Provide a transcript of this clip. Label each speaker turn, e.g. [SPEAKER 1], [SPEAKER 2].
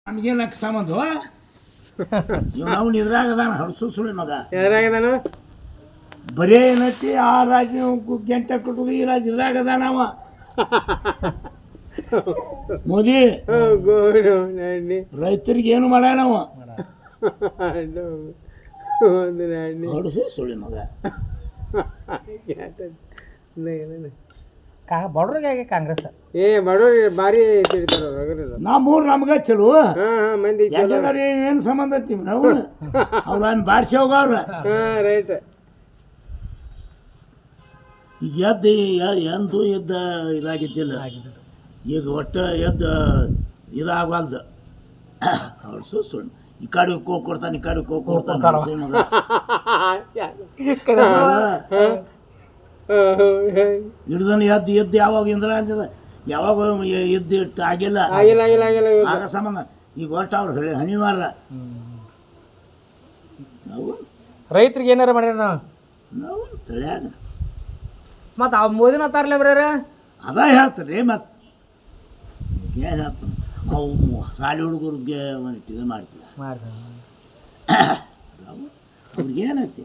[SPEAKER 1] ನಮ್ಗೇನಕ್ಕೆ ಸಂಬಂಧ ನಾವು ನಿದ್ರಾಗದಾನ ಹಡ್ಸು ಸುಳಿ ಮಗ
[SPEAKER 2] ಯಾರಾಗದಾನು
[SPEAKER 1] ಬರೇ ಏನೈತಿ ಆ ರಾಜ ಗೆಂಟ ಕಟ್ಟುದು ಈ ರಾಜ ಇದ್ರಾಗದಾನ ಅವ ಮೋದಿ ರೈತರಿಗೆ ಏನು ಮಾಡ್ಯಾನ ಅವ ಹಡ್ಸು ಸುಳಿ ಮಗ
[SPEAKER 3] ಬಡ್ರಿಗೆ ಕಾಂಗ್ರೆಸ್
[SPEAKER 2] ಏ ಬಡವ್ರಿ ಭಾರಿ ತಿಳ್ತಾರ
[SPEAKER 1] ನಮ್ಮೂರು ನಮ್ಗ ಚಲೋ
[SPEAKER 2] ಮಂದಿ
[SPEAKER 1] ಏನು ಸಂಬಂಧ ಐತಿ ನಾವು ಅವ್ರು ಬಾರಿಸಿ ಹೋಗವ್ರ
[SPEAKER 2] ರೈಟ್
[SPEAKER 1] ಈಗ ಎದ್ದು ಎಂದು ಎದ್ದ ಇದಾಗಿದ್ದಿಲ್ಲ ಈಗ ಒಟ್ಟು ಎದ್ದು ಇದಾಗಲ್ದು ಹಡ್ಸು ಸುಳ್ಳು ಈ ಕಡೆ ಕೊಡ್ತಾನೆ ಈ ಕಡೆ ಕೊಡ್ತಾನೆ ಮಗ ಹಿಡ್ದನ್ ಎದ್ದು ಎದ್ದು ಯಾವಾಗ ಇಂದ್ರ ಅಂತಿದ ಯಾವಾಗ ಎದ್ದು ಇಟ್ಟು ಆಗಿಲ್ಲ ಆಗ ಸಂಬಂಧ ಈಗ ಒಟ್ಟು ಅವ್ರು ಹೇಳಿ ಹನಿವಾರ ನಾವು
[SPEAKER 3] ರೈತರಿಗೆ ಏನಾರ ಮಾಡ್ಯಾರ
[SPEAKER 1] ನಾವು ತಳ್ಯಾಗ
[SPEAKER 3] ಮತ್ತು ಅವ್ ಮೋದಿನ ತಾರ್ಲೆ ಬರ್ಯಾರ
[SPEAKER 1] ಅದ ಹೇಳ್ತಾರೆ ಮತ್ತು ಏನು ಹೇಳ್ತಾನೆ ಅವು ಶಾಲೆ ಹುಡುಗರಿಗೆ ಒಂದು ಇದು ಮಾಡ್ತೀವಿ ಅವ್ರಿಗೇನೈತಿ